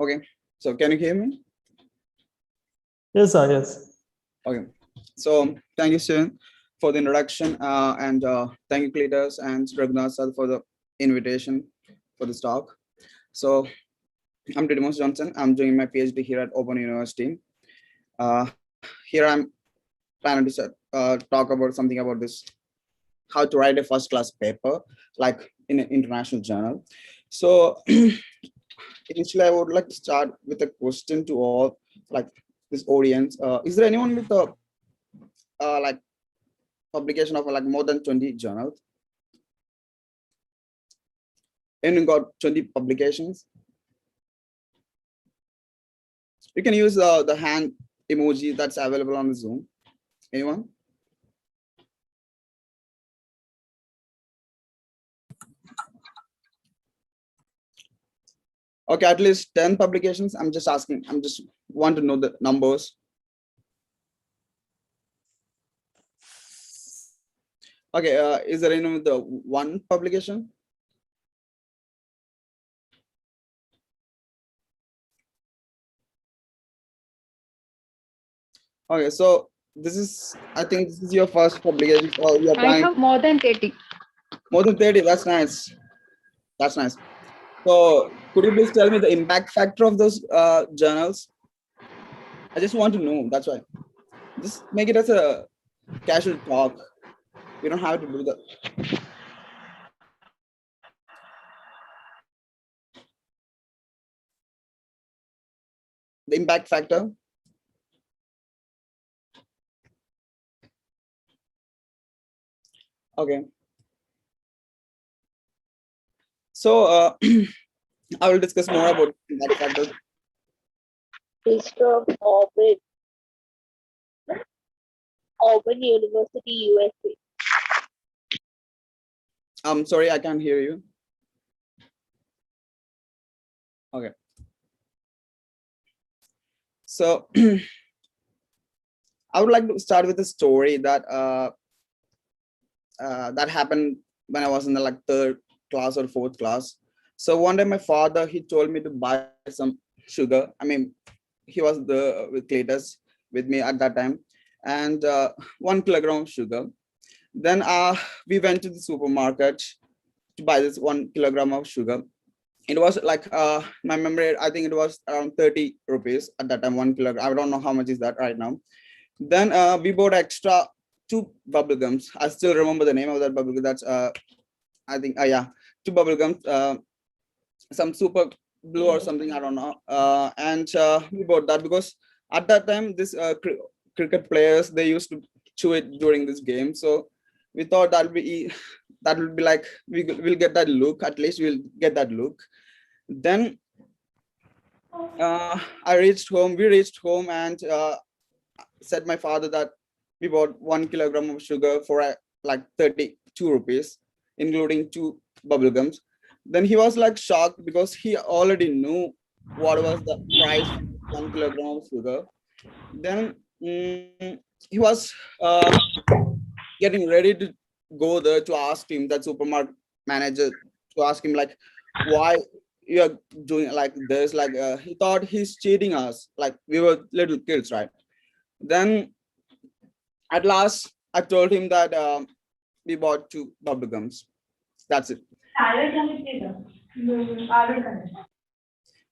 Okay, so can you hear me? Yes, sir. Yes. Okay, so thank you, Sir, for the introduction, and thank you, Cleetus and Raghunath sir, for the invitation for this talk. So I'm Didimos Johnson. I'm doing my PhD here at Auburn University. Here I'm planning to talk about something about this, how to write a first class paper, like in an international journal. So initially, I would like to start with a question to all, like this audience. Is there anyone with a like publication of like more than 20 journals? Anyone got 20 publications? You can use the hand emoji that's available on the Zoom. Anyone? Okay, at least 10 publications. I'm just asking. I'm just want to know the numbers. Okay, is there anyone with the one publication? Okay, so this is, I think this is your first publication. Or you're I have more than 30. More than 30. That's nice. That's nice. So could you please tell me the impact factor of those journals? I just want to know. That's why. Just make it as a casual talk. We don't have to do that. The impact factor. Okay. So I will discuss more about impact factor. History of Auburn University, USA. I'm sorry, I can't hear you. Okay. So I would like to start with a story that that happened when I was in the like third class or fourth class. So one day my father, he told me to buy some sugar. I mean, he was with Cleetus with me at that time, and 1 kilogram of sugar. Then we went to the supermarket to buy this 1 kilogram of sugar. It was like my memory, I think it was around 30 rupees at that time, 1 kilogram. I don't know how much is that right now. Then we bought extra 2 bubble gums. I still remember the name of that bubble gum. That's I think yeah, 2 bubble gums, some super blue or something, I don't know. And we bought that because at that time this cricket players, they used to chew it during this game. So we thought that would be like we'll get that look. At least we'll get that look. Then we reached home and said my father that we bought 1 kilogram of sugar for like 32 rupees, including 2 bubble gums. Then he was like shocked because he already knew what was the price of 1 kilogram of sugar. Then he was getting ready to go there to ask him, that supermarket manager, to ask him like why you're doing like this. Like he thought he's cheating us, like we were little kids, right? Then at last I told him that we bought 2 bubble gums. That's it.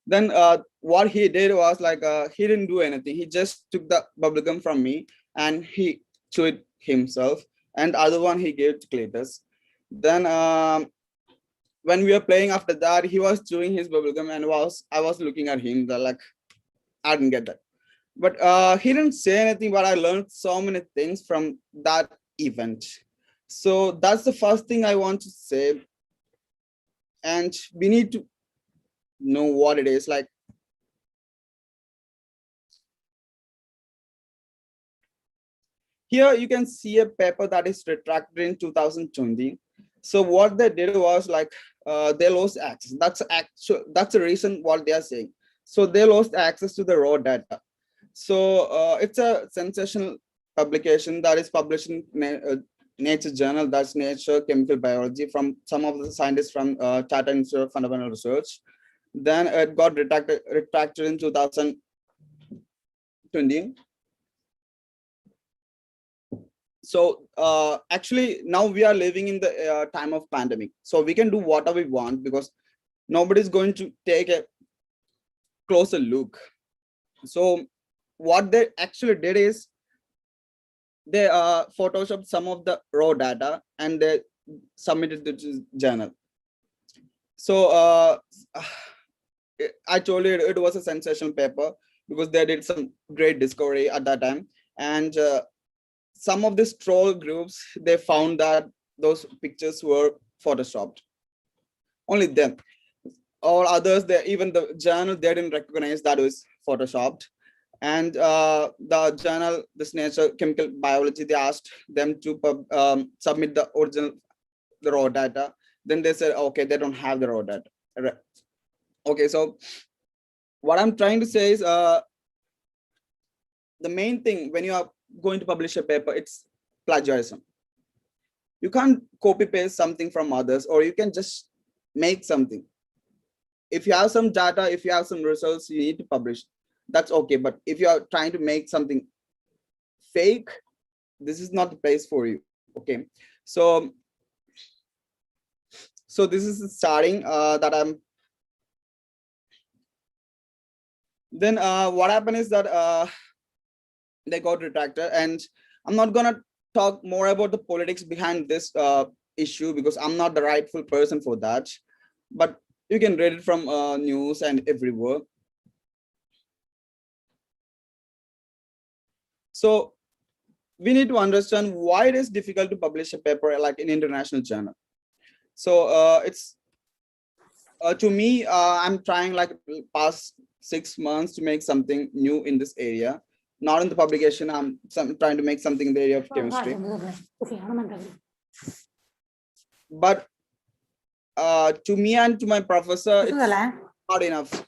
Then what he did was like he didn't do anything. He just took the bubble gum from me and he chewed it himself, and the other one he gave to Cleetus. Then when we were playing after that, he was chewing his bubble gum and I was looking at him like I didn't get that. But he didn't say anything, but I learned so many things from that event. So that's the first thing I want to say. And we need to know what it is. Like, here you can see a paper that is retracted in 2020. So what they did was like they lost access. That's the reason what they are saying. So they lost access to the raw data. So it's a sensational publication that is published in Nature journal, that's Nature Chemical Biology, from some of the scientists from Tata Institute of Fundamental Research. Then it got retracted in 2020. So actually now we are living in the time of pandemic, so we can do whatever we want because nobody's going to take a closer look. So what they actually did is they photoshopped some of the raw data and they submitted it to journal. So I told you it was a sensational paper because they did some great discovery at that time. And some of these troll groups, they found that those pictures were photoshopped. Only them. All others, they, even the journal, they didn't recognize that was photoshopped. And the journal, this Nature Chemical Biology, they asked them to submit the original, the raw data. Then they said, okay, they don't have the raw data. Okay, so what I'm trying to say is the main thing when you are going to publish a paper, it's plagiarism. You can't copy paste something from others, or you can just make something. If you have some data, if you have some results, you need to publish. That's okay. But if you are trying to make something fake, this is not the place for you. Okay. So this is starting that I'm. Then what happened is that they got retracted, and I'm not gonna talk more about the politics behind this issue because I'm not the rightful person for that. But you can read it from news and everywhere. So we need to understand why it is difficult to publish a paper like in international journal. So it's to me, I'm trying like past 6 months to make something new in this area. Not in the publication, I'm trying to make something in the area of chemistry. But to me and to my professor, it's not enough.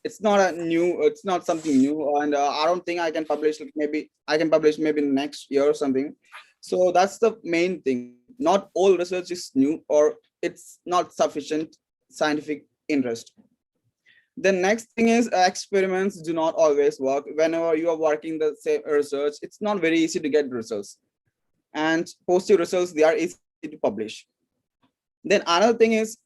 It's not a new, it's not something new, and I don't think I can publish. Maybe I can publish maybe next year or something. So that's the main thing. Not all research is new, or it's not sufficient scientific interest. The next thing is experiments do not always work. Whenever you are working the same research, it's not very easy to get results, and positive results, they are easy to publish. Then another thing is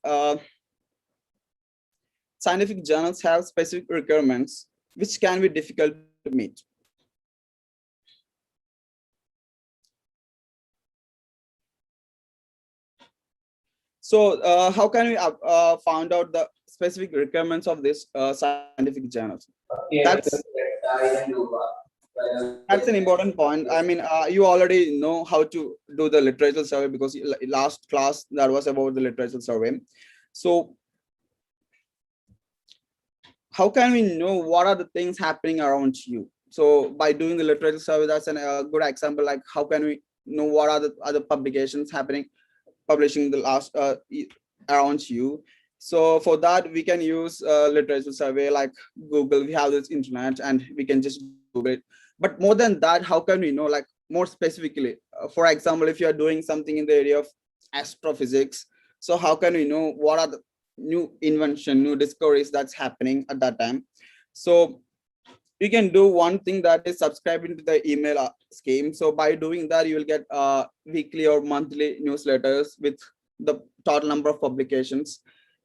scientific journals have specific requirements which can be difficult to meet. So how can we find out the specific requirements of this scientific journals? That's an important point. I mean, you already know how to do the literature survey because last class that was about the literature survey. So how can we know what are the things happening around you? So by doing the literature survey, that's a good example. Like how can we know what are the other publications happening, publishing the last around you? So for that, we can use literature survey like Google. We have this internet and we can just Google it. But more than that, how can we know, like more specifically? For example, if you are doing something in the area of astrophysics, so how can we know what are the new invention, new discoveries that's happening at that time? So you can do one thing, that is subscribing to the email scheme. So by doing that, you will get weekly or monthly newsletters with the total number of publications.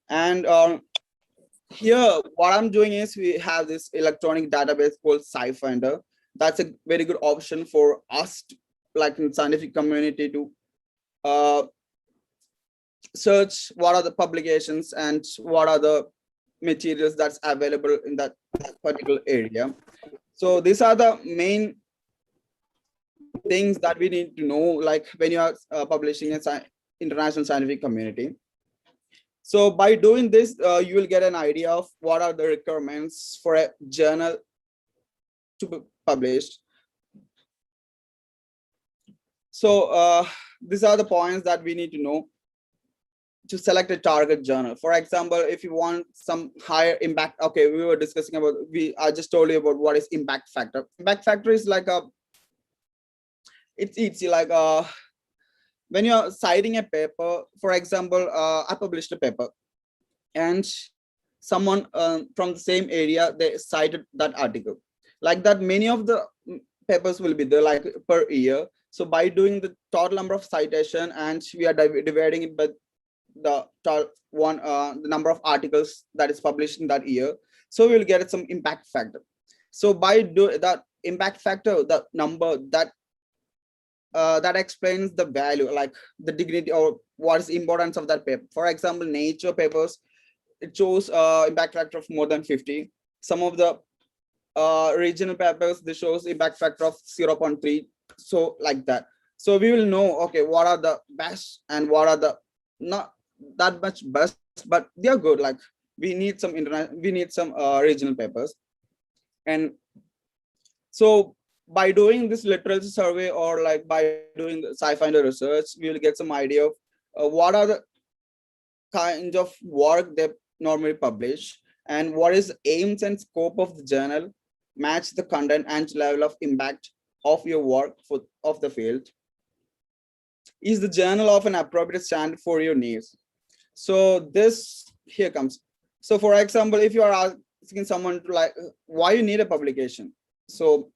And here, what I'm doing is we have this electronic database called SciFinder. That's a very good option for us, like in scientific community, to search what are the publications and what are the materials that's available in that particular area. So these are the main things that we need to know, like when you are publishing in international scientific community. So by doing this, you will get an idea of what are the requirements for a journal to be published. So these are the points that we need to know to select a target journal. For example, if you want some higher impact, okay, we were discussing about, I just told you about what is impact factor. Impact factor is like it's like when you're citing a paper. For example, I published a paper and someone from the same area, they cited that article. Like that, many of the papers will be there like per year. So by doing the total number of citation, and we are dividing it by the the number of articles that is published in that year, so we will get some impact factor. So by do that impact factor, the number that explains the value, like the dignity or what is importance of that paper. For example, nature papers, it shows impact factor of more than 50. Some of the regional papers, they shows impact factor of 0.3. So like that, so we will know, okay, what are the best and what are the not that much best, but they are good. Like we need some regional papers. And so by doing this literature survey, or like by doing the sci-finder research, we will get some idea of what are the kind of work they normally publish, and what is the aims and scope of the journal, match the content and level of impact of your work of the field. Is the journal of an appropriate standard for your needs? So this here comes. So for example, if you are asking someone to like why you need a publication, so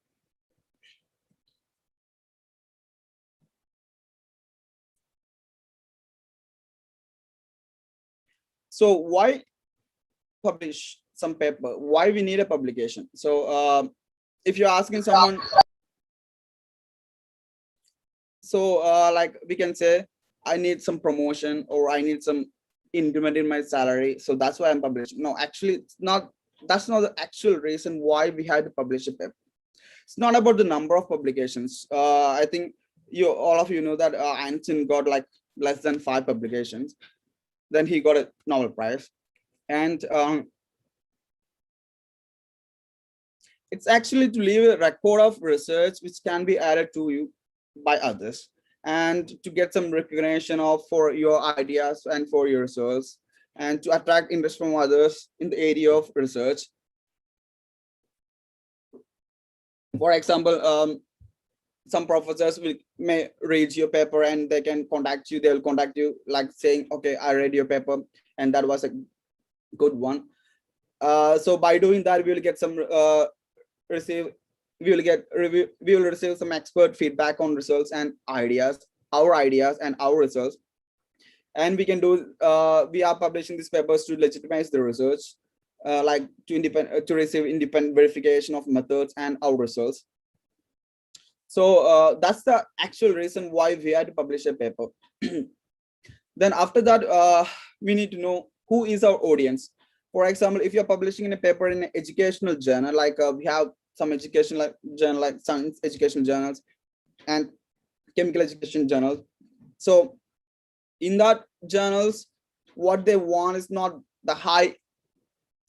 why publish some paper, why we need a publication? So if you're asking someone, so like we can say, I need some promotion, or I need some increment in my salary, so that's why I'm publishing. No, actually it's not. That's not the actual reason why we had to publish a paper. It's not about the number of publications. I think all of you know that Einstein got like less than 5 publications, then he got a Nobel Prize. And it's actually to leave a record of research which can be added to you by others, and to get some recognition of for your ideas and for your research, and to attract interest from others in the area of research. For example, some professors may read your paper and they can contact you. They will contact you like saying, okay, I read your paper and that was a good one. So by doing that, we will get some we will receive some expert feedback on results and ideas, our ideas and our results. And we can do we are publishing these papers to legitimize the research, like to receive independent verification of methods and our results. So that's the actual reason why we had to publish a paper. Then after that, we need to know who is our audience. For example, if you're publishing in a paper in an educational journal, like we have some educational journal, like science educational journals and chemical education journals. So in that journals, what they want is not the high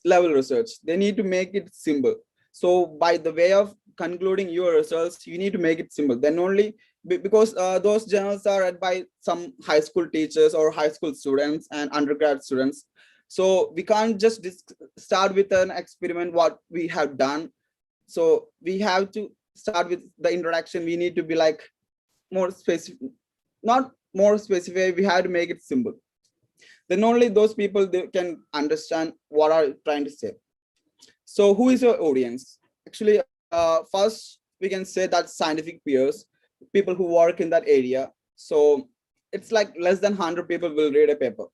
level research. They need to make it simple. So by the way of concluding your results, you need to make it simple. Then only, because those journals are read by some high school teachers or high school students and undergrad students. So we can't just start with an experiment what we have done. So we have to start with the introduction. We need to be like more specific, not more specific. We have to make it simple. Then only those people, they can understand what are trying to say. So who is your audience? Actually, first we can say that scientific peers, people who work in that area. So it's like less than 100 people will read a paper.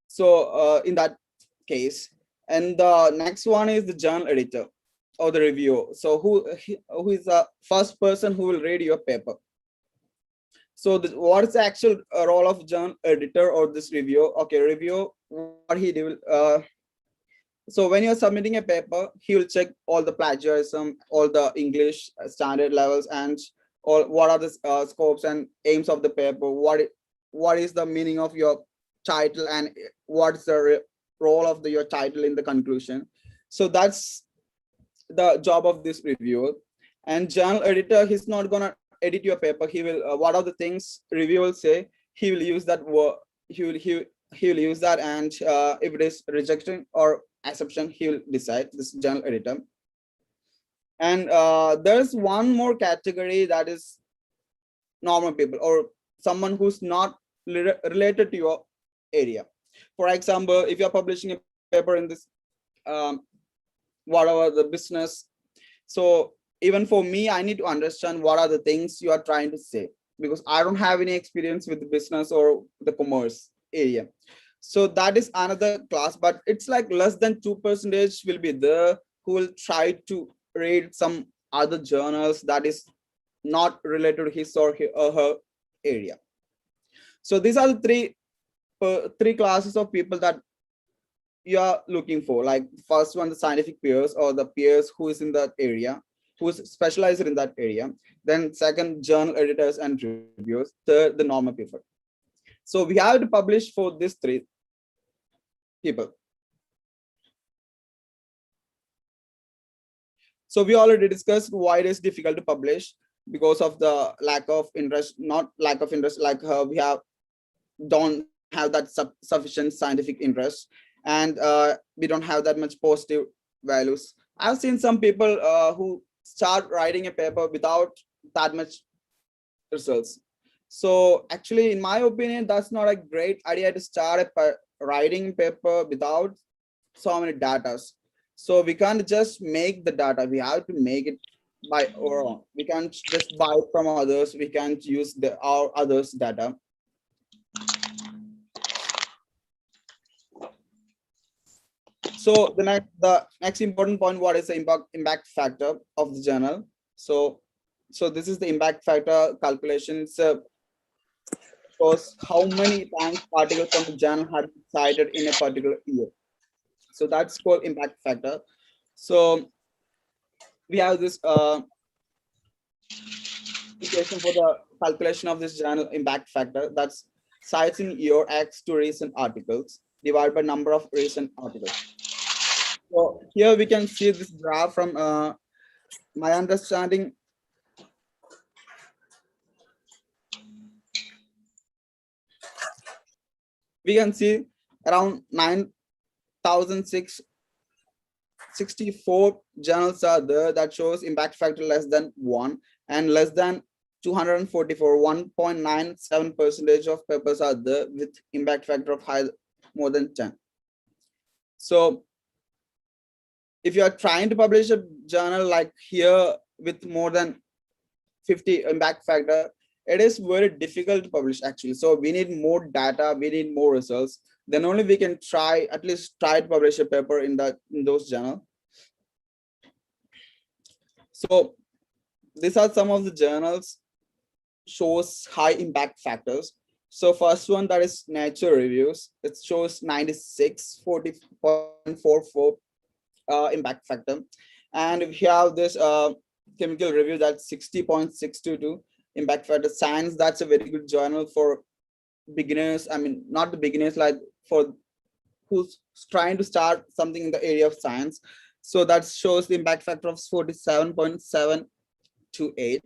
So in that case, and the next one is the journal editor or the reviewer. So who is the first person who will read your paper? So what is the actual role of journal editor or this reviewer? Okay, reviewer, what he do? So when you're submitting a paper, he will check all the plagiarism, all the English standard levels, and all what are the scopes and aims of the paper. What is the meaning of your title, and what's the role of your title in the conclusion. So that's the job of this reviewer. And journal editor, he's not gonna edit your paper. He will what are the things reviewer will say, he will use that word. He will use that, and if it is rejection or acceptance, he will decide, this journal editor. And there's one more category, that is normal people, or someone who's not related to your area. For example, if you're publishing a paper in this whatever the business. So even for me, I need to understand what are the things you are trying to say, because I don't have any experience with the business or the commerce area. So that is another class, but it's like less than 2% will be there who will try to read some other journals that is not related to his or her area. So these are the three classes of people that you are looking for. Like first one, the scientific peers or the peers who is in that area, who is specialized in that area. Then second, journal editors and reviewers. Third, the normal people. So we have to publish for these three people. So we already discussed why it is difficult to publish because of the lack of interest, not lack of interest, like we don't have that sufficient scientific interest, and we don't have that much positive values. I've seen some people who start writing a paper without that much results. So actually, in my opinion, that's not a great idea to start a writing paper without so many data. So we can't just make the data, we have to make it by our own. We can't just buy from others, we can't use our others data. So the next important point, what is the impact factor of the journal? So this is the impact factor calculation. It's shows how many times articles from the journal had been cited in a particular year. So that's called impact factor. So we have this equation for the calculation of this journal impact factor. That's cites in year X to recent articles divided by number of recent articles. So here we can see this graph from my understanding. We can see around 9,664 journals are there that shows impact factor less than 1, and less than 244, 1.97% of papers are there with impact factor of more than 10. So if you are trying to publish a journal like here with more than 50 impact factor, it is very difficult to publish actually. So we need more data, we need more results. Then only we can at least try to publish a paper in those journals. So these are some of the journals shows high impact factors. So first one, that is Nature Reviews. It shows 96.44 impact factor. And we have this Chemical Review, that's 60.622 impact factor. Science, that's a very good journal for beginners. I mean, not the beginners, like for who's trying to start something in the area of science. So that shows the impact factor of 47.728.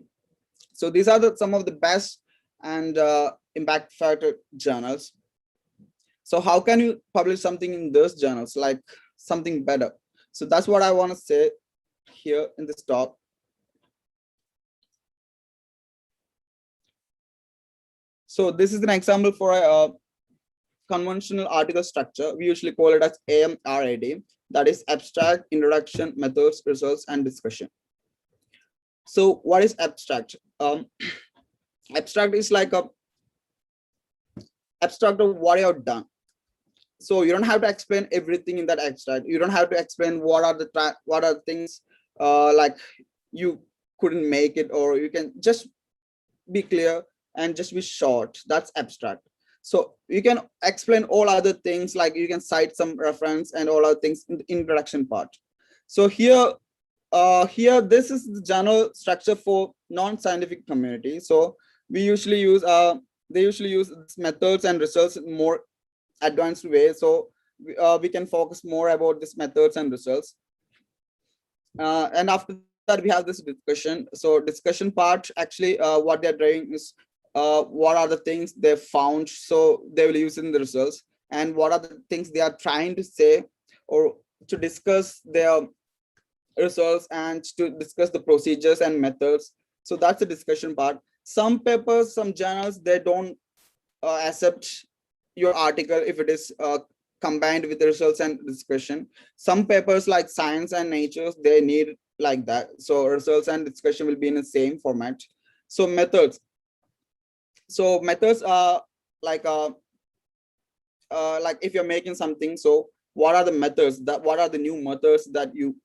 So these are some of the best and impact factor journals. So how can you publish something in those journals, like something better? So that's what I want to say here in this talk. So this is an example for a conventional article structure. We usually call it as AMRAD, that is abstract, introduction, methods, results, and discussion. So what is abstract? Abstract is like a abstract of what you have done. So you don't have to explain everything in that abstract. You don't have to explain what are things like you couldn't make it, or you can just be clear and just be short. That's abstract. So you can explain all other things, like you can cite some reference and all other things in the introduction part. So here this is the general structure for non-scientific community. So we usually use they usually use methods and results in more advanced way. So we can focus more about this methods and results. And after that, we have this discussion. So discussion part, actually what they're doing is what are the things they found, so they will use in the results, and what are the things they are trying to say or to discuss their results and to discuss the procedures and methods. So that's the discussion part. Some papers, some journals, they don't accept your article if it is combined with the results and discussion. Some papers like science and nature, they need like that. So results and discussion will be in the same format. So methods. So methods are like like if you're making something, so what are the methods that what are the new methods that you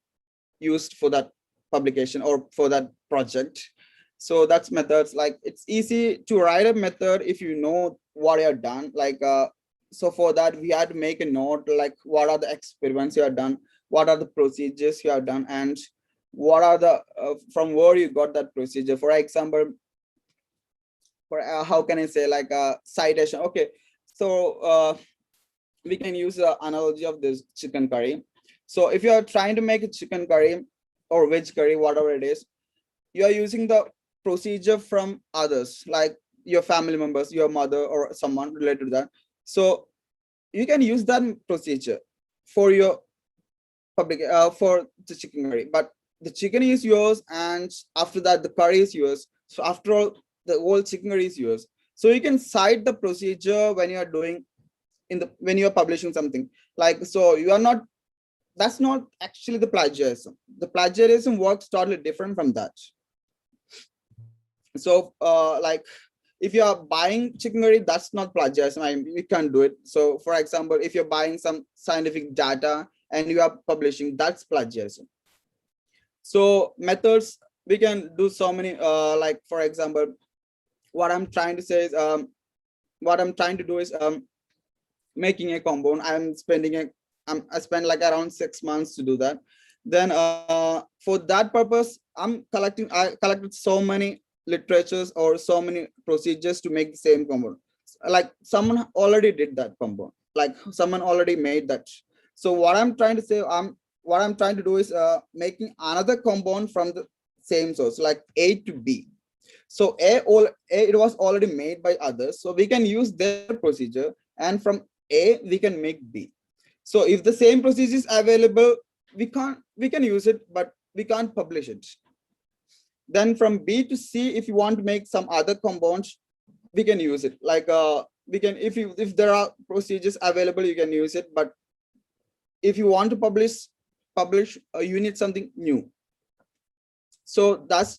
used for that publication or for that project? So that's methods. Like it's easy to write a method if you know what you're done. Like so for that we had to make a note, like what are the experiments you have done, what are the procedures you have done, and what are the from where you got that procedure. For example, for how can I say, like citation. Okay, so we can use the analogy of this chicken curry. So if you are trying to make a chicken curry or veg curry, whatever it is, you are using the procedure from others, like your family members, your mother or someone related to that. So you can use that procedure for your public for the chicken curry, but the chicken is yours, and after that the curry is yours. So after all, the whole chicken curry is yours. So you can cite the procedure when you are doing in the when you are publishing something. Like, so you are not, that's not actually the plagiarism. The plagiarism works totally different from that. So like if you are buying chicken curry, that's not plagiarism. We can't do it. So for example, if you're buying some scientific data and you are publishing, that's plagiarism. So methods, we can do so many like for example, what I'm trying to say is what I'm trying to do is making a compound. I spend like around 6 months to do that. Then for that purpose, I collected so many literatures or so many procedures to make the same compound. Like someone already did that compound, like someone already made that. So what I'm trying to do is making another compound from the same source, like A to B. So it was already made by others, so we can use their procedure, and from A we can make B. So if the same procedure is available, we can use it, but we can't publish it. Then from B to C, if you want to make some other compounds, we can use it. Like we can, if there are procedures available, you can use it. But if you want to publish you need something new. So that's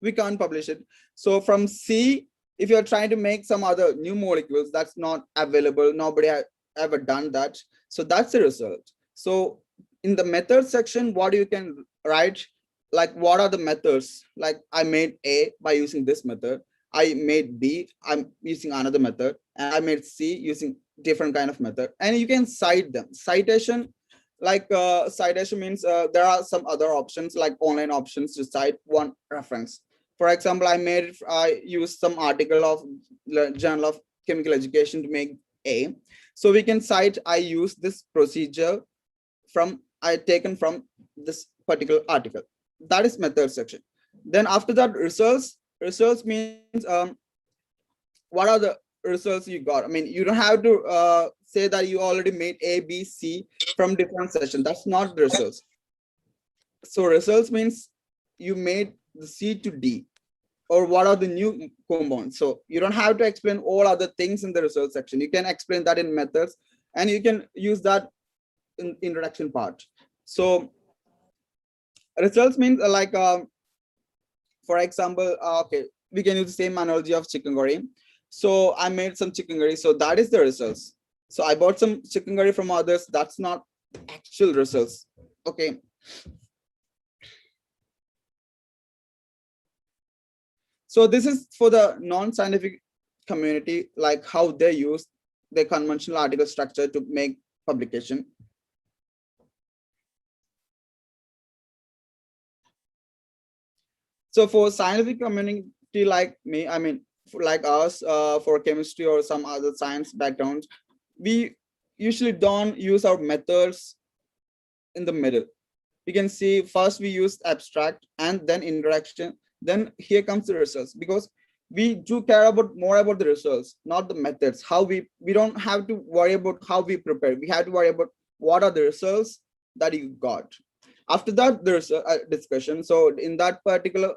we can't publish it. So from C, if you're trying to make some other new molecules, that's not available, nobody has ever done that, so that's the result. So in the method section, what you can write, like what are the methods, like I made A by using this method, I made B, I'm using another method, and I made C using different kind of method, and you can cite them. Citation, like citation means there are some other options, like online options to cite one reference. For example, I used some article of Journal of Chemical Education to make A. So we can cite I use this procedure from I taken from this particular article. That is method section. Then after that, results means what are the results you got. I mean, you don't have to say that you already made A, B, C from different sessions. That's not the results. So results means you made the C to D, or what are the new compounds. So you don't have to explain all other things in the results section. You can explain that in methods, and you can use that in introduction part. So results means like for example, okay, we can use the same analogy of chicken curry. So I made some chicken curry, so that is the results. So I bought some chicken curry from others, that's not actual results. Okay. So this is for the non-scientific community, like how they use the conventional article structure to make publication. So for scientific community like me, I mean, like us, for chemistry or some other science backgrounds, we usually don't use our methods in the middle. You can see first we use abstract and then introduction, then here comes the results, because we do care about more about the results, not the methods. How we don't have to worry about how we prepare, we have to worry about what are the results that you got. After that, there's a discussion. So in that particular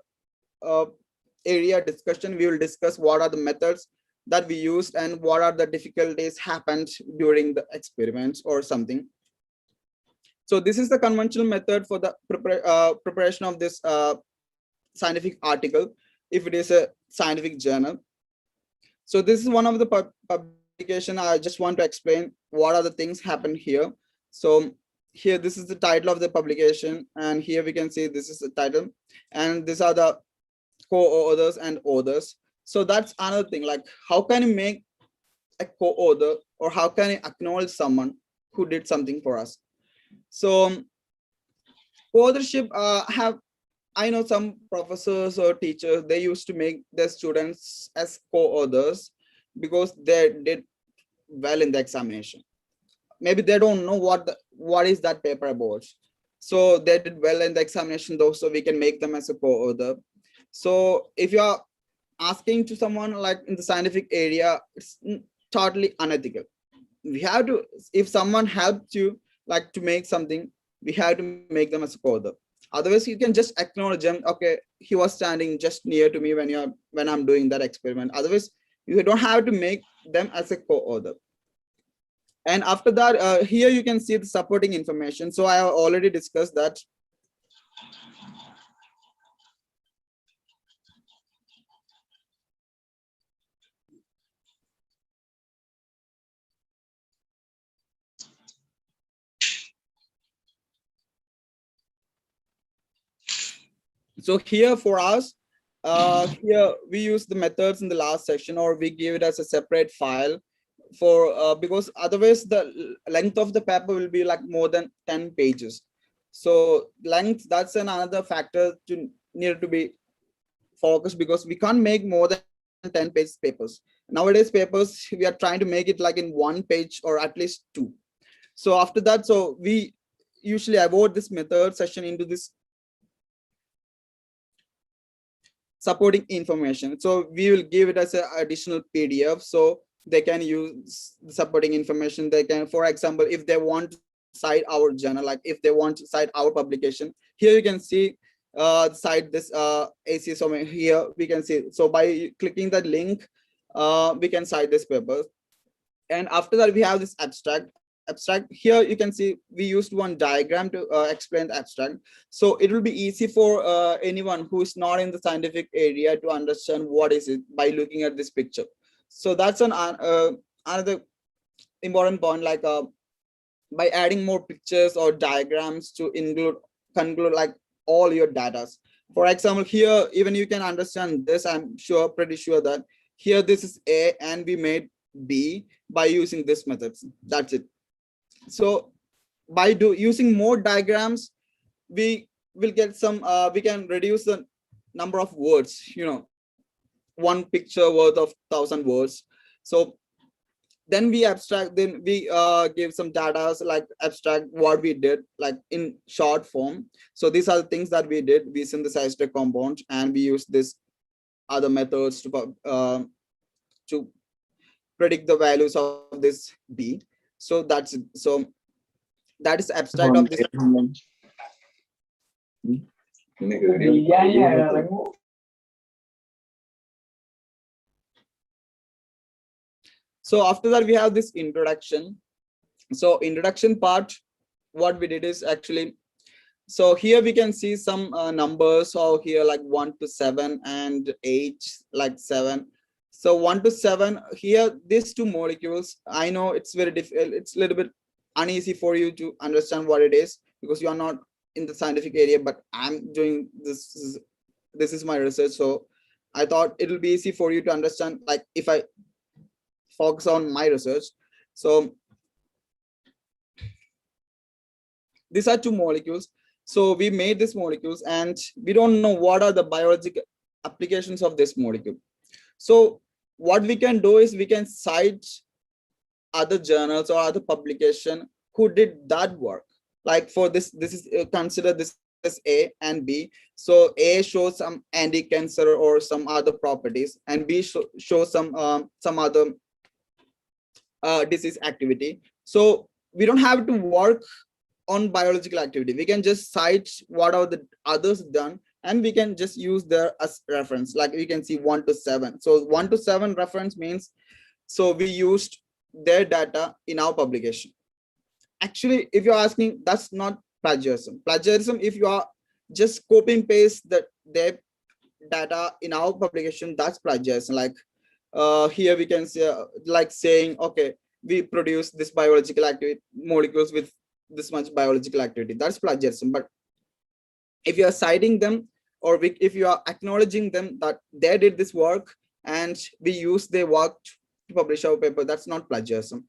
area discussion, we will discuss what are the methods that we used and what are the difficulties happened during the experiments or something. So this is the conventional method for the preparation of this scientific article if it is a scientific journal. So this is one of the publication. I just want to explain what are the things happen here. So here, this is the title of the publication, and here we can see this is the title, and these are the co-authors and authors. So that's another thing, like how can you make a co-author, or how can you acknowledge someone who did something for us? So co-authorship have, I know some professors or teachers, they used to make their students as co-authors because they did well in the examination. Maybe they don't know what is that paper about. So they did well in the examination though, so we can make them as a co-author. So if you are asking to someone like in the scientific area, it's totally unethical. We have to, if someone helped you like to make something, we have to make them as a co-author. Otherwise you can just acknowledge them, okay, he was standing just near to me when I'm doing that experiment. Otherwise you don't have to make them as a co-author. And after that, here you can see the supporting information. So I have already discussed that. So here for us, here we use the methods in the last section, or we give it as a separate file for because otherwise the length of the paper will be like more than 10 pages. So length, that's another factor to need to be focused, because we can't make more than 10 page papers. Nowadays papers, we are trying to make it like in 1 page or at least 2. So after that, so we usually avoid this method session into this supporting information. So we will give it as an additional PDF, so they can use the supporting information. They can, for example, if they want to cite our journal, like if they want to cite our publication, here you can see cite this ACS. So here we can see, so by clicking that link, we can cite this paper. And after that, we have this abstract. Here you can see we used one diagram to explain the abstract. So it will be easy for anyone who is not in the scientific area to understand what is it by looking at this picture. So that's another important point, like by adding more pictures or diagrams to conclude like all your data. For example, here even you can understand this. I'm pretty sure that here this is A and we made B by using this methods. That's it. So by using more diagrams, we will get some we can reduce the number of words, one picture worth of 1,000 words. So then we abstract, then we give some data, like abstract what we did like in short form. So these are the things that we did. We synthesized a compound and we used this other methods to predict the values of this B. So that's it. So that is abstract of this. So after that, we have this introduction. So introduction part, what we did is actually, so here we can see some numbers. So here like 1 to 7 and 8, like 7. So 1 to 7, here these two molecules, I know it's very difficult. It's a little bit uneasy for you to understand what it is because you are not in the scientific area, but I'm doing this. This is my research. So I thought it will be easy for you to understand, like if I focus on my research. So these are two molecules. So we made these molecules and we don't know what are the biological applications of this molecule. So what we can do is we can cite other journals or other publication who did that work. Like for this is consider this as A and B. So A shows some anti-cancer or some other properties, and B shows some other disease activity. So we don't have to work on biological activity. We can just cite what are the others done and we can just use their as reference. Like you can see 1 to 7. So 1 to 7 reference means, so we used their data in our publication. Actually, if you're asking, that's not plagiarism. Plagiarism, if you are just copy and paste their data in our publication, that's plagiarism. Like here we can say, like saying, okay, we produce this biological activity molecules with this much biological activity, that's plagiarism. But if you are citing them, or if you are acknowledging them that they did this work and we use their work to publish our paper, that's not plagiarism.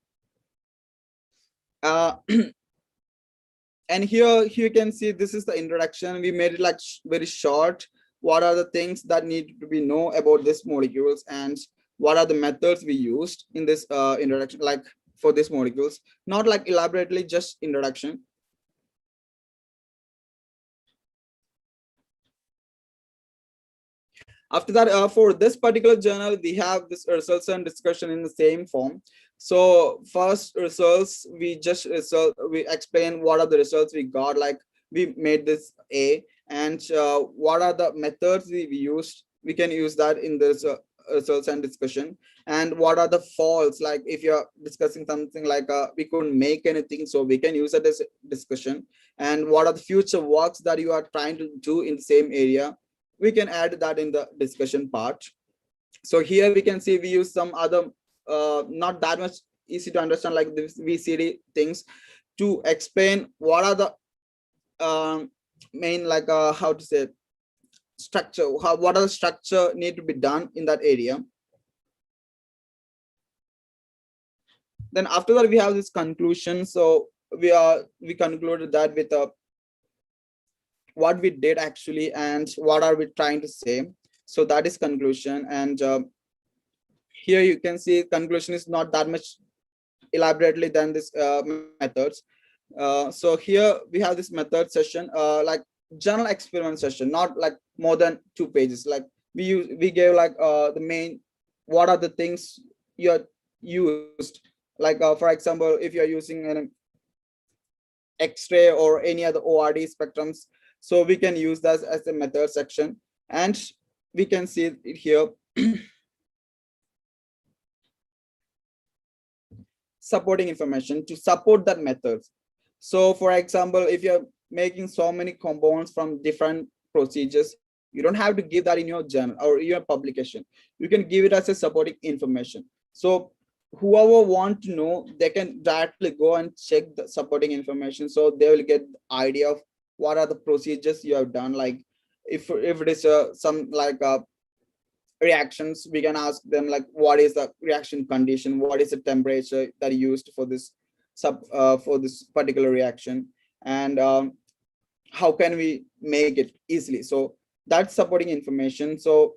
And here you can see, this is the introduction. We made it like very short. What are the things that need to be know about these molecules, and what are the methods we used in this introduction, like for these molecules, not like elaborately, just introduction. After that, for this particular journal, we have this results and discussion in the same form. So first results, we explain what are the results we got, like we made this A, and what are the methods we used. We can use that in this results and discussion. And what are the faults, like if you're discussing something like we couldn't make anything, so we can use it as discussion. And what are the future works that you are trying to do in the same area, we can add that in the discussion part. So here we can see we use some other not that much easy to understand, like this VCD things, to explain what are the main, like how to say, structure, what are the structure need to be done in that area. Then after that, we have this conclusion. So we concluded that with what we did actually and what are we trying to say. So that is conclusion. And here you can see conclusion is not that much elaborately than this methods. So here we have this method session, like journal experiment session, not like more than 2 pages. Like we gave like the main, what are the things you are used, like for example, if you are using an X-ray or any other ORD spectrums, so we can use that as a method section. And we can see it here. Supporting information to support that methods. So for example, if you're making so many compounds from different procedures, you don't have to give that in your journal or your publication. You can give it as a supporting information. So whoever want to know, they can directly go and check the supporting information. So they will get the idea of what are the procedures you have done. Like if it is some like reactions, we can ask them like, what is the reaction condition, what is the temperature that used for this for this particular reaction, and how can we make it easily. So that's supporting information. So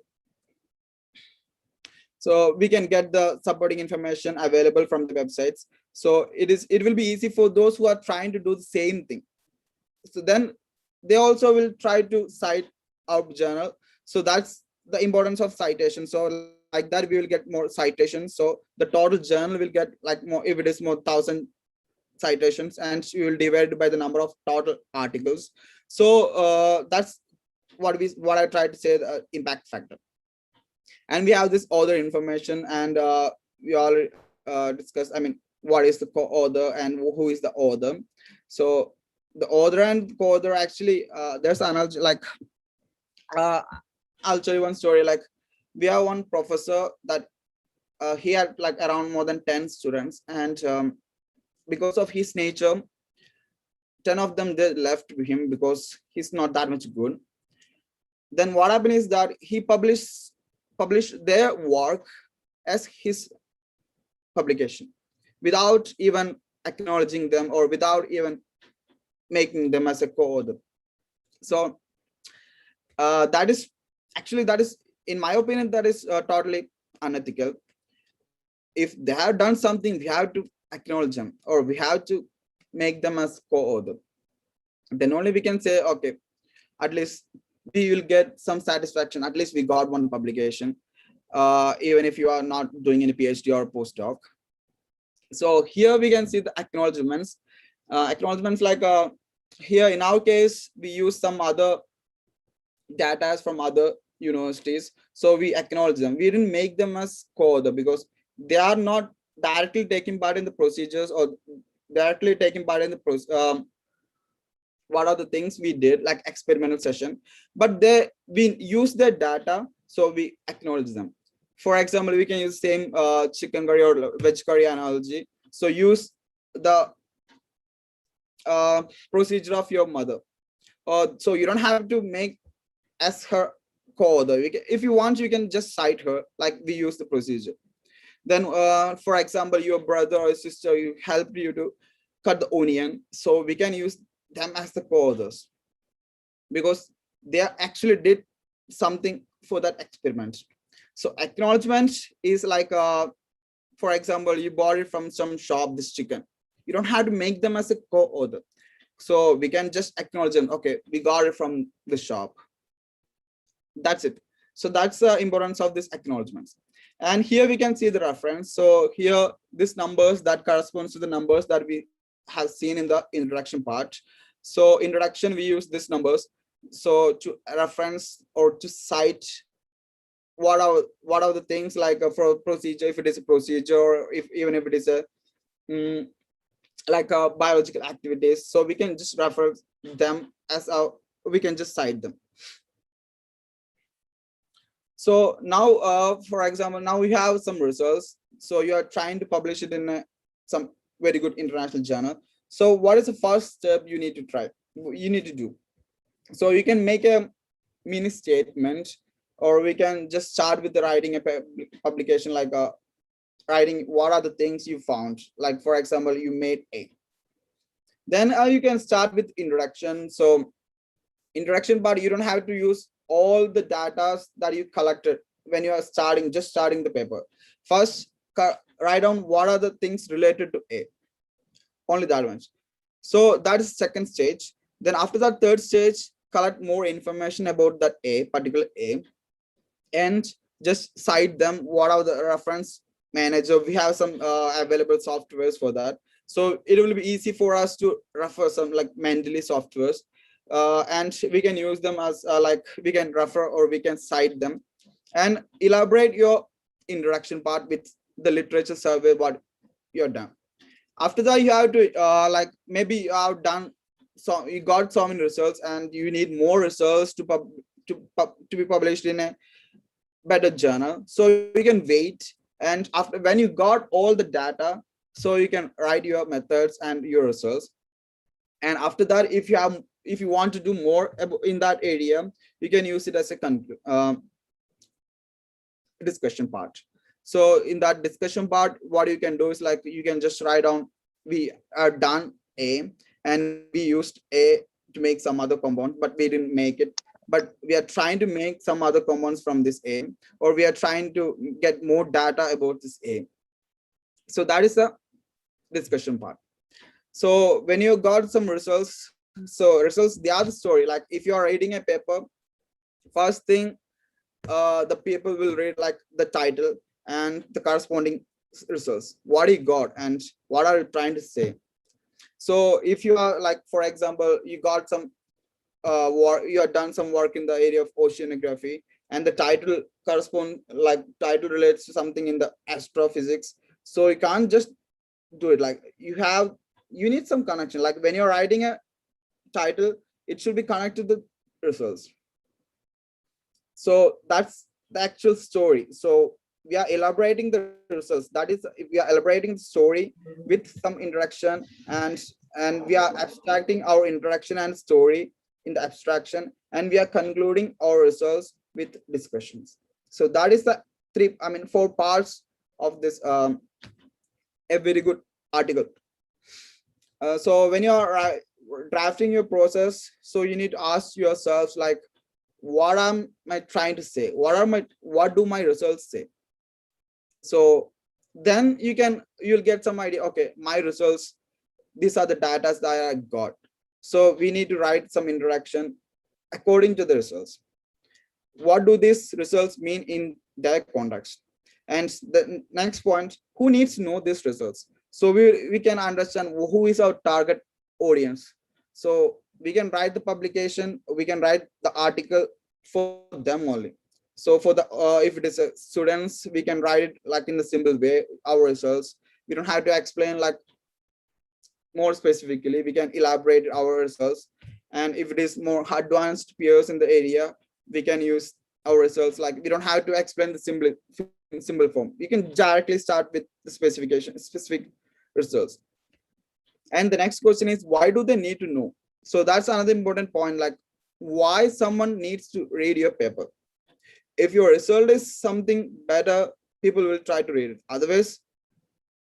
we can get the supporting information available from the websites. So it will be easy for those who are trying to do the same thing. So then they also will try to cite our journal. So that's the importance of citation. So like that we will get more citations. So the total journal will get like more, if it is more 1,000 citations, and you will divide by the number of total articles. So that's what I tried to say, the impact factor. And we have this author information, and we all discussed, I mean, what is the co-author and who is the author. So the author and co-author, actually there's analogy, like I'll tell you one story. Like we have one professor that he had like around more than 10 students, and because of his nature, 10 of them, they left him because he's not that much good. Then what happened is that he published their work as his publication without even acknowledging them or without even making them as a co-author. So that is in my opinion, that is totally unethical. If they have done something, we have to acknowledge them, or we have to make them as co-author. Then only we can say, okay, at least we will get some satisfaction. At least we got one publication, even if you are not doing any PhD or postdoc. So here we can see the acknowledgements. Acknowledgements, like here in our case, we use some other data from other universities. So we acknowledge them. We didn't make them as co-author because they are not directly taking part in the procedures or directly taking part in the what are the things we did like experimental session, but we use their data, so we acknowledge them. For example, we can use same chicken curry or veg curry analogy. So use the procedure of your mother, so you don't have to make as her co-author. If you want, you can just cite her like we use the procedure. Then for example, your brother or sister you helped you to cut the onion, so we can use them as the co-authors because they actually did something for that experiment. So acknowledgement is like for example, you bought it from some shop, this chicken, you don't have to make them as a co-author, so we can just acknowledge them. Okay, we got it from the shop. That's it. So that's the importance of this acknowledgements. And here we can see the reference. So here, this numbers that corresponds to the numbers that we have seen in the introduction part. So introduction, we use these numbers. So to reference or to cite what are the things like for procedure, if it is a procedure, or if even if it is a like a biological activities. So we can just refer them as we can just cite them. So now, for example, now we have some results. So you are trying to publish it in some very good international journal. So what is the first step you need to try? You need to do. So you can make a mini statement, or we can just start with the writing a publication, like writing what are the things you found. Like for example, you made A. Then you can start with introduction. So introduction part, you don't have to use all the data that you collected when you are just starting the paper. First, write down what are the things related to A, only that one. So that is second stage. Then after that, third stage, collect more information about that particular A, and just cite them. What are the reference manager? We have some available softwares for that. So it will be easy for us to refer some like Mendeley softwares. And we can use them as like we can refer or we can cite them, and elaborate your introduction part with the literature survey what you're done. After that, you have to like maybe you have done, so you got so many results and you need more results to be published in a better journal. So you can wait, and after when you got all the data, so you can write your methods and your results. And after that, if you want to do more in that area, you can use it as a discussion part. So in that discussion part, what you can do is like you can just write down we are done A, and we used A to make some other compound, but we didn't make it. But we are trying to make some other compounds from this A, or we are trying to get more data about this A. So that is the discussion part. So when you got some results, so results, they are the story. Like if you are writing a paper, first thing the people will read like the title and the corresponding results, what you got and what are you trying to say. So if you are like, for example, you got some you have done some work in the area of oceanography, and the title title relates to something in the astrophysics, so you can't just do it. Like you need some connection. Like when you're writing a title, it should be connected to the results. So that's the actual story. So we are elaborating the results. That is, if we are elaborating the story with some introduction, and we are abstracting our introduction and story in the abstraction, and we are concluding our results with discussions. So that is the four parts of this a very good article. So when you are drafting your process, so you need to ask yourselves like, what am I trying to say? What do my results say? So then you'll get some idea. Okay, my results, these are the data that I got. So we need to write some introduction according to the results. What do these results mean in their context? And the next point, who needs to know these results? So we can understand who is our target audience. So we can write the publication, we can write the article for them only. So for the if it is students, we can write it like in the simple way, our results. We don't have to explain like more specifically. We can elaborate our results. And if it is more advanced peers in the area, we can use our results. Like we don't have to explain the simple form. We can directly start with the specific results. And the next question is, why do they need to know? So that's another important point, like why someone needs to read your paper. If your result is something better, people will try to read it. Otherwise,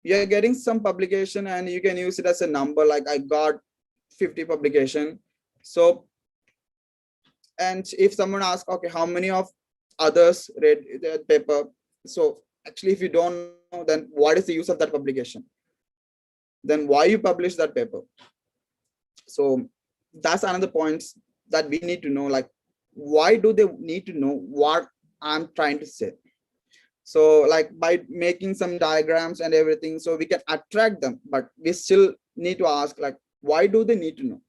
you're getting some publication and you can use it as a number, like I got 50 publication. So, and if someone asks, okay, how many of others read that paper? So actually, if you don't know, then what is the use of that publication? Then why you publish that paper? So that's another point that we need to know, like why do they need to know what I'm trying to say? So like by making some diagrams and everything, so we can attract them, but we still need to ask, like why do they need to know?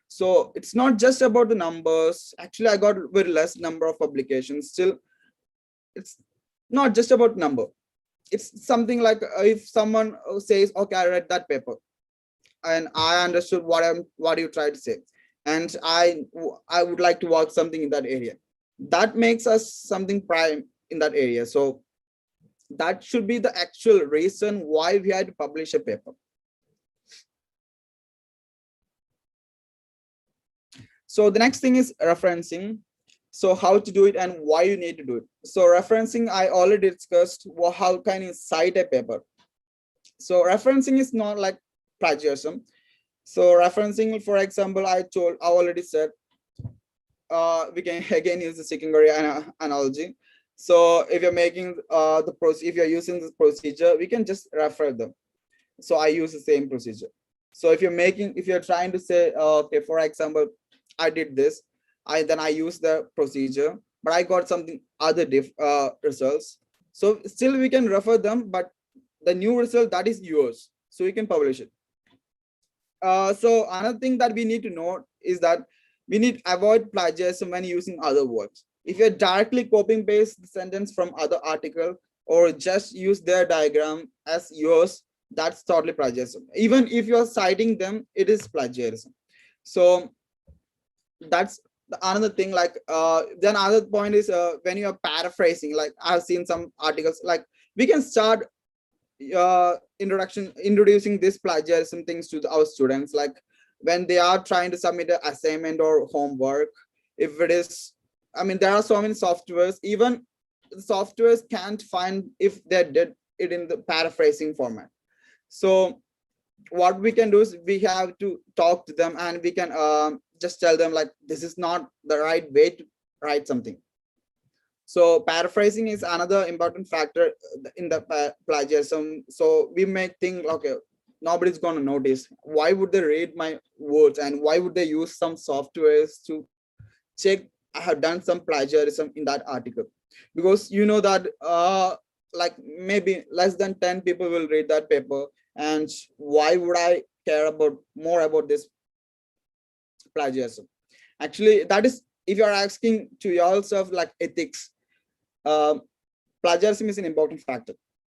So it's not just about the numbers. Actually, I got very less number of publications. Still, it's not just about number. It's something like if someone says, okay, I read that paper and I understood what you tried to say, and I would like to work something in that area. That makes us something prime in that area. So that should be the actual reason why we had to publish a paper. So the next thing is referencing. So how to do it and why you need to do it. So referencing, I already discussed how can you cite a paper. So referencing is not like plagiarism. So referencing, for example, I already said, we can again use the secondary analogy. So if you're making if you're using this procedure, we can just refer them. So I use the same procedure. So if you're trying to say, okay, for example, I did this, then I use the procedure, but I got something other results. So still we can refer them, but the new result that is yours, so you can publish it. So another thing that we need to know is that we need to avoid plagiarism when using other words. If you're directly copying paste the sentence from other article or just use their diagram as yours, that's totally plagiarism. Even if you're citing them, it is plagiarism. So that's another thing. Like then another point is when you're paraphrasing, like I've seen some articles, like we can start introducing this plagiarism things to our students, like when they are trying to submit an assignment or homework. If it is, I mean, there are so many softwares, even the softwares can't find if they did it in the paraphrasing format. So what we can do is we have to talk to them and we can just tell them like this is not the right way to write something. So paraphrasing is another important factor in the plagiarism. So we may think, okay, nobody's going to notice. Why would they read my words and why would they use some softwares to check I have done some plagiarism in that article? Because you know that like maybe less than 10 people will read that paper, and why would I care about more about this plagiarism? Actually, that is, if you're asking to yourself like ethics, plagiarism is an important factor.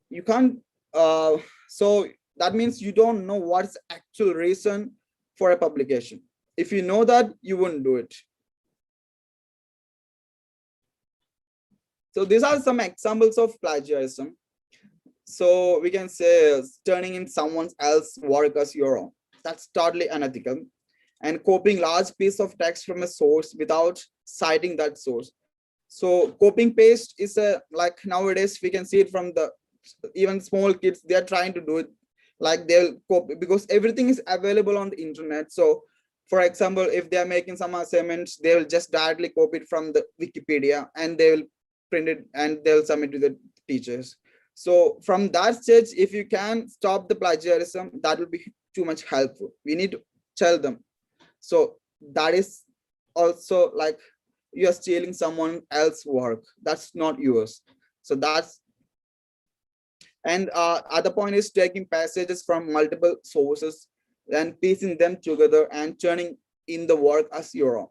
You can't so that means you don't know what's the actual reason for a publication. If you know that, you wouldn't do it. So these are some examples of plagiarism. So we can say turning in someone else's work as your own. That's totally unethical. And copying large piece of text from a source without citing that source. So copying paste is a, like nowadays we can see it from the even small kids, they are trying to do it. Like they'll copy because everything is available on the internet. So for example, if they are making some assignments, they will just directly copy it from the Wikipedia and they will print it and they'll submit to the teachers. So from that stage, if you can stop the plagiarism, that will be too much helpful. We need to tell them. So that is also like you're stealing someone else's work. That's not yours. So that's, and other point is taking passages from multiple sources and piecing them together and turning in the work as your own.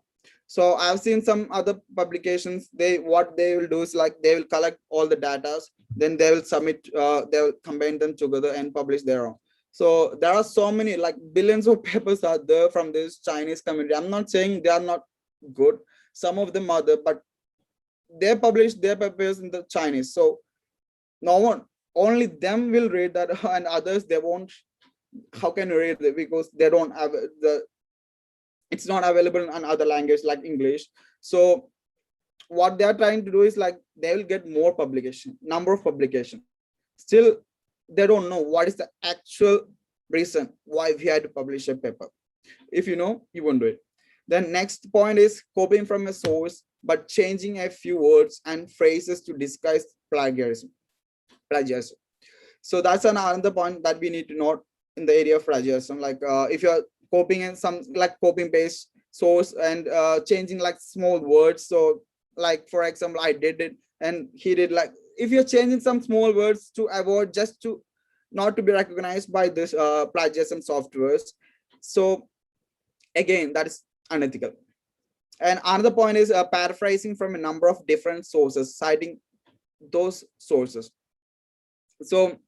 So I've seen some other publications, what they will do is like they will collect all the data, then they will submit, they will combine them together and publish their own. So there are so many, like billions of papers are there from this Chinese community. I'm not saying they are not good. Some of them are there, but they publish their papers in the Chinese. So no one, only them will read that, and others they won't. How can you read it? Because they don't have it's not available in another language like English. So what they are trying to do is like they will get more publication, number of publication. Still, they don't know what is the actual reason why we had to publish a paper. If you know, you won't do it. Then next point is copying from a source, but changing a few words and phrases to disguise plagiarism. Plagiarism. So that's another point that we need to note in the area of plagiarism. Like if you're copying in some like copying paste source and changing like small words. So like for example, I did it and he did, like if you're changing some small words to avoid just to not to be recognized by this plagiarism softwares. So again, that is unethical. And another point is paraphrasing from a number of different sources, citing those sources. So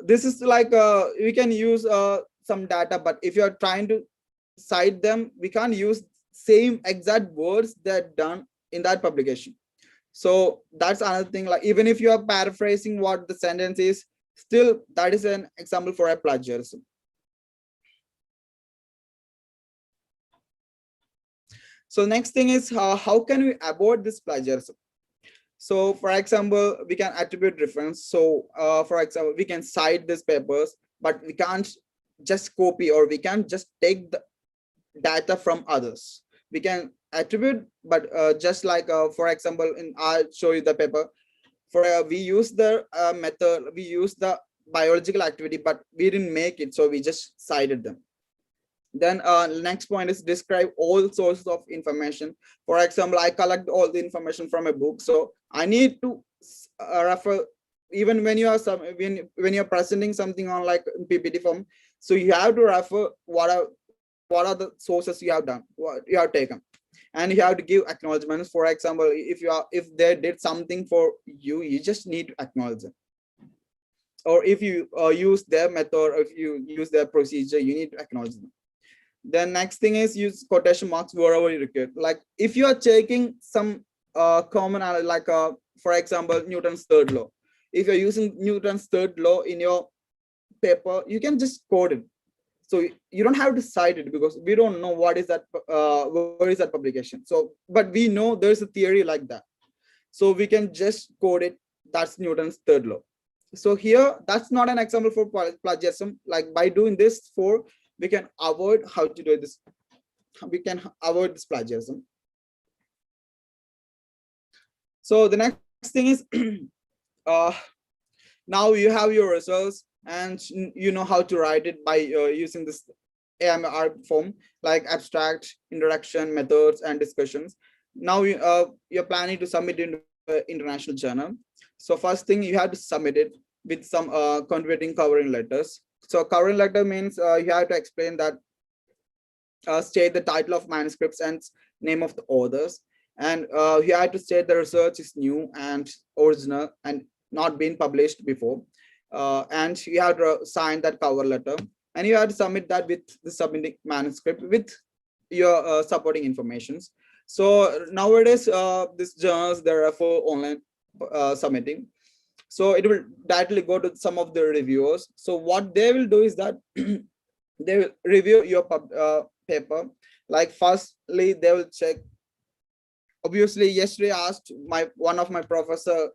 this is like we can use some data, but if you're trying to cite them, we can't use same exact words that done in that publication. So that's another thing. Like even if you are paraphrasing what the sentence is, still that is an example for a plagiarism. So next thing is how can we avoid this plagiarism? So for example, we can attribute reference. So for example, we can cite these papers, but we can't just copy, or we can't just take the data from others. We can attribute, but just like for example, I'll show you the paper. For we use the method, we use the biological activity, but we didn't make it, so we just cited them. Then next point is describe all sources of information. For example, I collect all the information from a book, so I need to refer, even when you are when you're presenting something on like PPT form, so you have to refer what are the sources you have done, what you have taken, and you have to give acknowledgments. For example, if they did something for you, you just need to acknowledge them. Or if you use their method, or if you use their procedure, you need to acknowledge them. Then next thing is use quotation marks wherever you require. Like if you are taking some common, like for example, Newton's third law. If you're using Newton's third law in your paper, you can just quote it. So you don't have to cite it, because we don't know what is that, where is that publication. So, but we know there's a theory like that. So we can just quote it. That's Newton's third law. So here, that's not an example for plagiarism. Like by doing this, we can avoid how to do this. We can avoid this plagiarism. So the next thing is, now you have your results and you know how to write it by using this AMR form, like abstract, introduction, methods, and discussions. Now you're planning to submit into an international journal. So first thing, you have to submit it with some contributing covering letters. So covering letter means you have to explain that, state the title of manuscripts and name of the authors. And you have to state the research is new and original and not been published before. And you have to sign that cover letter, and you have to submit that with the submitting manuscript with your supporting informations. So nowadays, these journals, they are for online submitting. So it will directly go to some of the reviewers. So what they will do is that they will review your paper. Like firstly, they will check. Obviously, yesterday I asked one of my professor,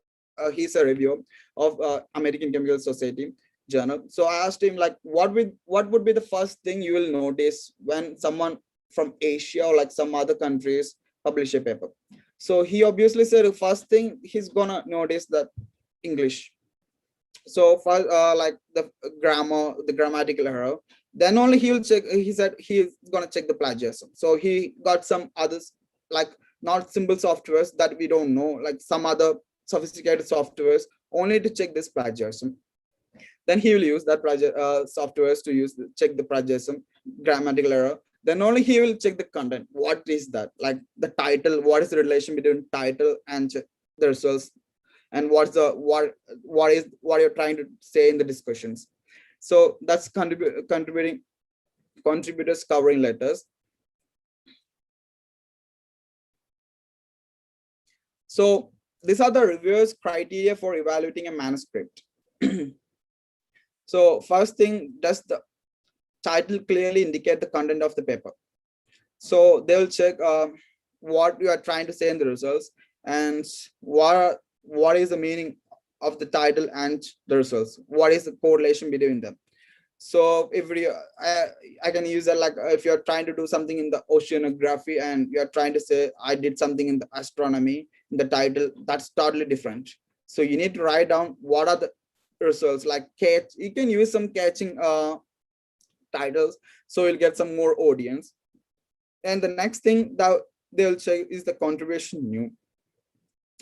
he's a reviewer of American Chemical Society journal. So I asked him like, what would be the first thing you will notice when someone from Asia or like some other countries publish a paper? So he obviously said the first thing he's gonna notice that English. So for like the grammar, the grammatical error, then only he'll check. He said he's gonna check the plagiarism. So he got some others, like not simple softwares that we don't know, like some other sophisticated softwares only to check this plagiarism. Then he will use that softwares to check the plagiarism, grammatical error, then only he will check the content. What is that? Like the title, what is the relation between title and the results, and what you're trying to say in the discussions. So that's contributors covering letters. So these are the reviewers' criteria for evaluating a manuscript. So first thing, does the title clearly indicate the content of the paper? So they'll check what you are trying to say in the results, and what is the meaning of the title and the results. What is the correlation between them? So if I can use that, like if you're trying to do something in the oceanography and you're trying to say I did something in the astronomy, in the title, that's totally different. So you need to write down what are the results. Like catch, you can use some catching titles, so you'll get some more audience. And the next thing that they'll check is the contribution new.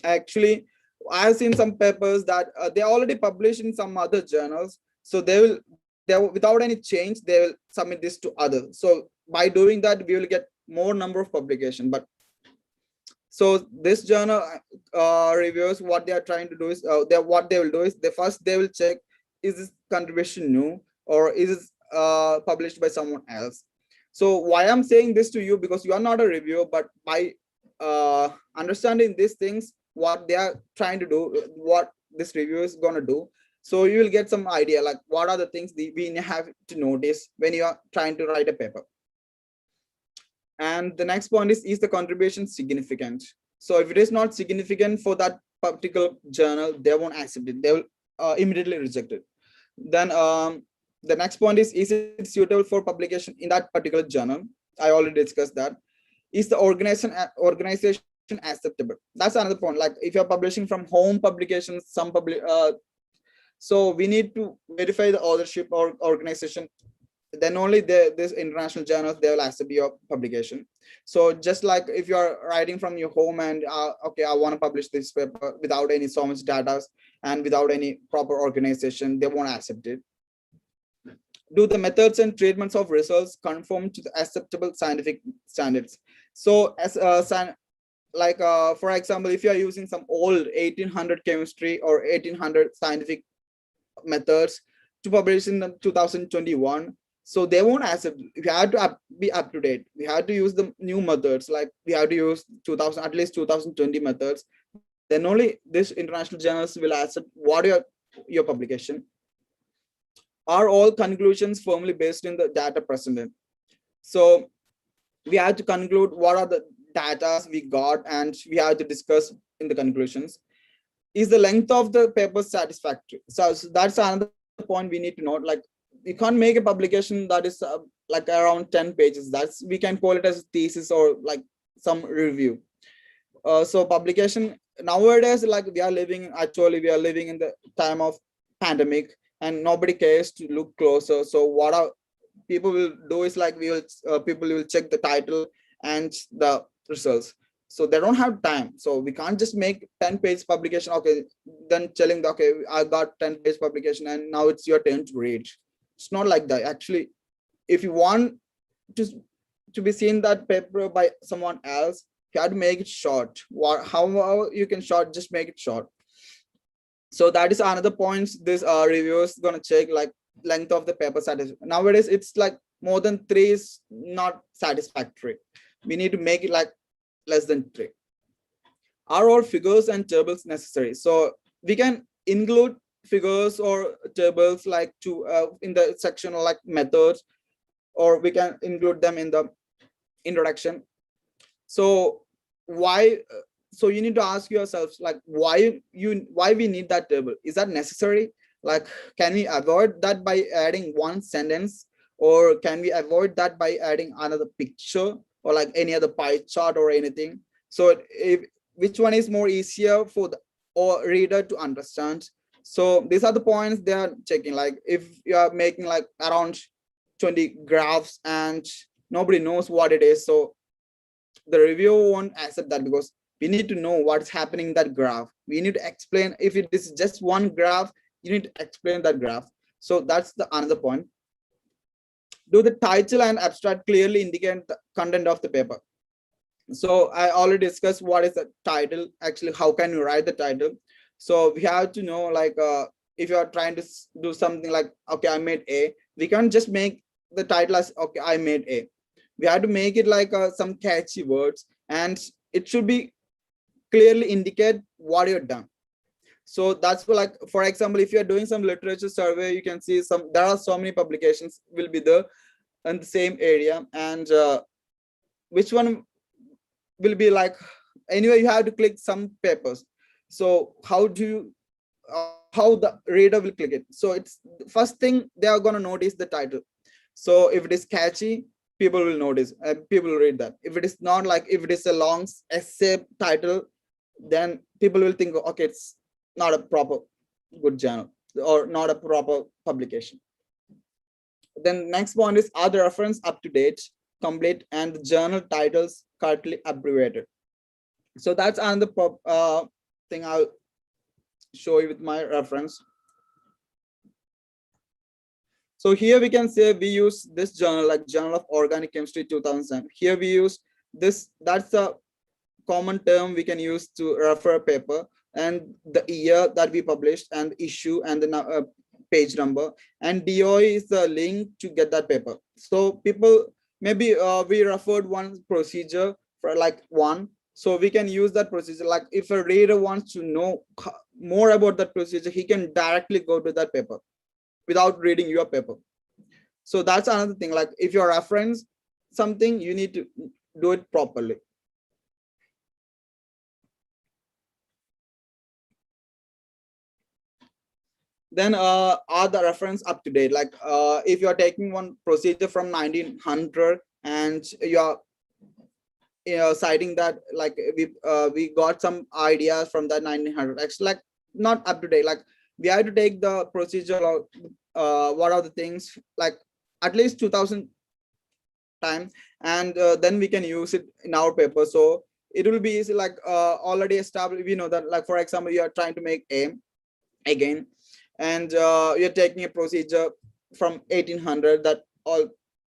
Actually, I've seen some papers that they already published in some other journals, so they without any change they will submit this to others. So by doing that we will get more number of publication. But so this journal reviewers, what they are trying to do is what they will do is they will check, is this contribution new or is it published by someone else. So why I'm saying this to you, because you are not a reviewer, but by understanding these things, what they are trying to do, what this review is going to do, so you will get some idea like what are the things we have to notice when you are trying to write a paper. And the next point is the contribution significant? So if it is not significant for that particular journal, they won't accept it. They will immediately reject it. Then the next point is it suitable for publication in that particular journal? I already discussed that. Is the organization acceptable? That's another point. Like if you're publishing from home publications, so we need to verify the authorship or organization. Then only this international journals, they will accept your publication. So just like if you're writing from your home and okay, I want to publish this paper without any so much data and without any proper organization, they won't accept it. Do the methods and treatments of results conform to the acceptable scientific standards? So as for example, if you are using some old 1800 chemistry or 1800 scientific methods to publish in the 2021, so they won't accept. We have to be up to date. We have to use the new methods. Like we have to use at least 2020 methods. Then only this international journals will accept what your publication. Are all conclusions firmly based in the data presented? So we have to conclude what are the data we got, and we have to discuss in the conclusions. Is the length of the paper satisfactory? So that's another point we need to note. Like we can't make a publication that is like around 10 pages. That's, we can call it as a thesis or like some review. So publication nowadays, like we are living in the time of pandemic and nobody cares to look closer. So what are people will do is like people will check the title and the results. So they don't have time. So we can't just make 10-page publication. Okay, then telling okay, I got 10-page publication and now it's your turn to read. It's not like that. Actually, if you want to be seen that paper by someone else, you have to make it short. How you can short, just make it short. So that is another point this reviewer is gonna check, like length of the paper nowadays it's like more than 3 is not satisfactory. We need to make it like less than 3. Are all figures and tables necessary? So we can include figures or tables like in the section like methods, or we can include them in the introduction. So why? So you need to ask yourselves like why we need that table? Is that necessary? Like, can we avoid that by adding one sentence, or can we avoid that by adding another picture or like any other pie chart or anything? So which one is more easier for the reader to understand? So these are the points they are checking. Like if you are making like around 20 graphs and nobody knows what it is, so the reviewer won't accept that, because we need to know what's happening in that graph. We need to explain. If it is just one graph, you need to explain that graph. So that's the another point. do the title and abstract clearly indicate the content of the paper? So I already discussed what is the title. Actually, how can you write the title? So we have to know, like, if you are trying to do something like, okay, I made A, we can't just make the title as, okay, I made A. We have to make it like some catchy words, and it should be clearly indicate what you're done. So that's like, for example, if you're doing some literature survey, you can see there are so many publications will be there in the same area, and which one will be like, anyway, you have to click some papers. So how do you how the reader will click it? So it's the first thing they are going to notice the title. So if it is catchy, people will notice and people will read that. If it is not, like if it is a long essay title, then people will think, okay, it's not a proper good journal or not a proper publication. Then next point is, are the reference up to date, complete, and the journal titles correctly abbreviated? So that's another thing I'll show you with my reference. So here we can say we use this journal, like Journal of Organic Chemistry 2007. Here we use this, that's a common term we can use to refer a paper, and the year that we published, and issue, and the page number, and DOI is the link to get that paper. So people, maybe we referred one procedure for like one, so we can use that procedure. Like if a reader wants to know more about that procedure, he can directly go to that paper without reading your paper. So that's another thing, like if you reference something, you need to do it properly. Then are the reference up to date? Like if you're taking one procedure from 1900 and you're citing that, like we got some ideas from that 1900, actually like not up to date. Like we have to take the procedure, or what are the things, like at least 2000 time, and then we can use it in our paper. So it will be easy, like already established. We know that, like for example, you are trying to make A again, and you're taking a procedure from 1800, that all,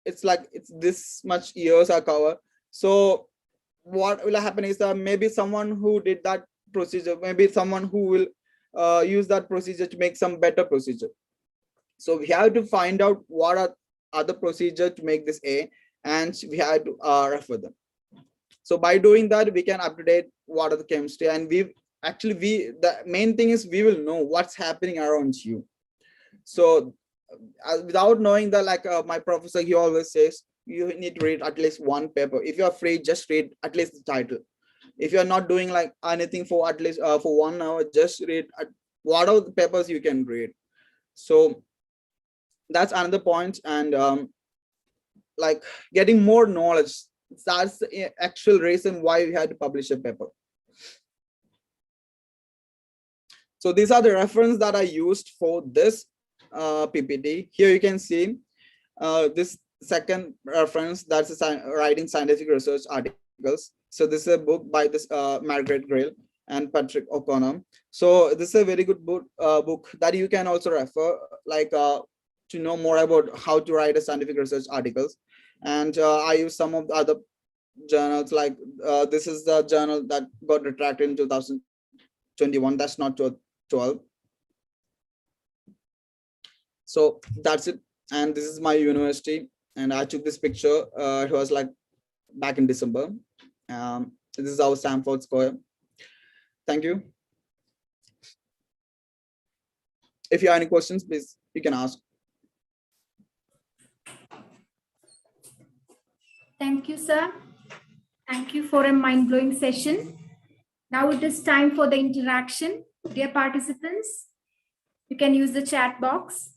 it's like it's this much years are covered. So what will happen is that maybe someone who did that procedure, maybe someone who will use that procedure to make some better procedure. So we have to find out what are other procedure to make this A, and we have to refer them. So by doing that, we can update what are the chemistry, and the main thing is we will know what's happening around you. So without knowing that, like my professor, he always says you need to read at least one paper. If you're free, just read at least the title. If you're not doing like anything for at least for 1 hour, just read what are the papers you can read. So that's another point. And like getting more knowledge, that's the actual reason why we had to publish a paper. So these are the reference that I used for this PPT. Here you can see this second reference, that's writing scientific research articles. So this is a book by this Margaret Grill and Patrick O'Connor. So this is a very good book that you can also refer, like to know more about how to write a scientific research articles. And I use some of the other journals, like this is the journal that got retracted in 2021. That's not 12. So that's it. And this is my university, and I took this picture. It was like back in December. This is our Stanford Square. Thank you. If you have any questions, please, you can ask. Thank you, sir. Thank you for a mind-blowing session. Now it is time for the interaction. Dear participants, you can use the chat box.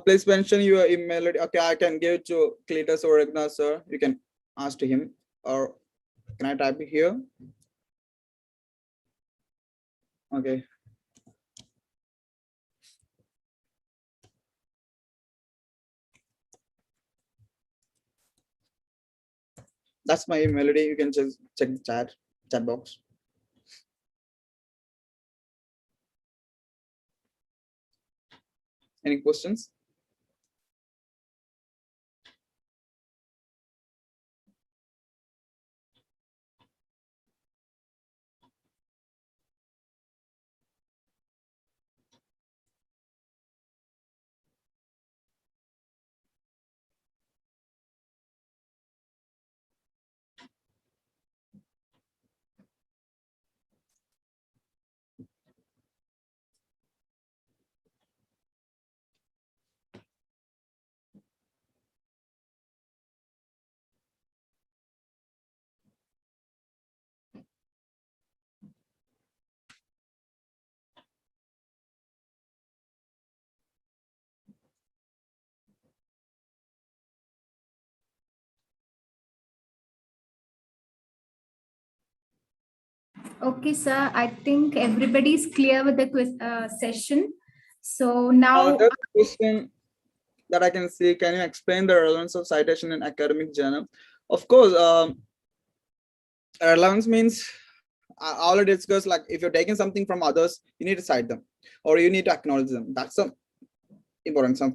Please mention your email ID. Okay, I can give it to Cleetus or Raghunath, sir. You can ask to him, or can I type it here? Okay. That's my email ID. You can just check the chat box. Any questions? Okay, sir. I think everybody's clear with the session. So now, There's a question that I can see. Can you explain the relevance of citation in academic journal? Of course, relevance means I already discussed, like if you're taking something from others, you need to cite them or you need to acknowledge them. That's the importance of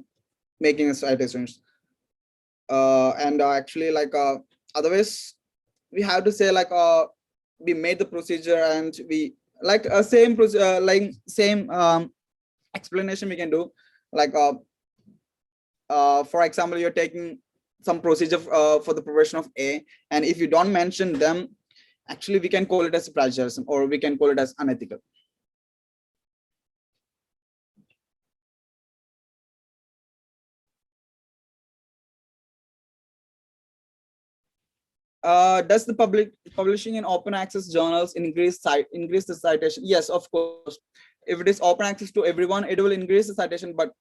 making a citations. And actually, like otherwise, we have to say like we made the procedure and we like same like same explanation we can do, like for example, you're taking some procedure for the profession of A, and if you don't mention them, actually we can call it as plagiarism or we can call it as unethical. Does the publishing in open access journals increase the citation? Yes, of course. If it is open access to everyone, it will increase the citation. But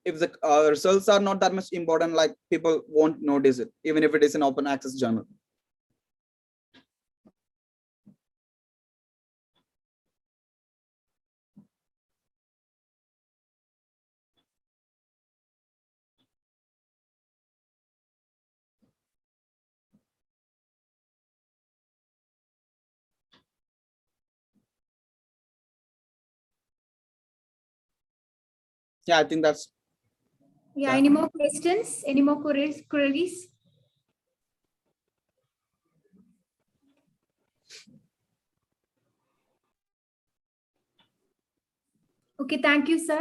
if the results are not that much important, like people won't notice it, even if it is an open access journal. Yeah, I think that's. yeah, any more questions? Any more queries? Okay, thank you, sir.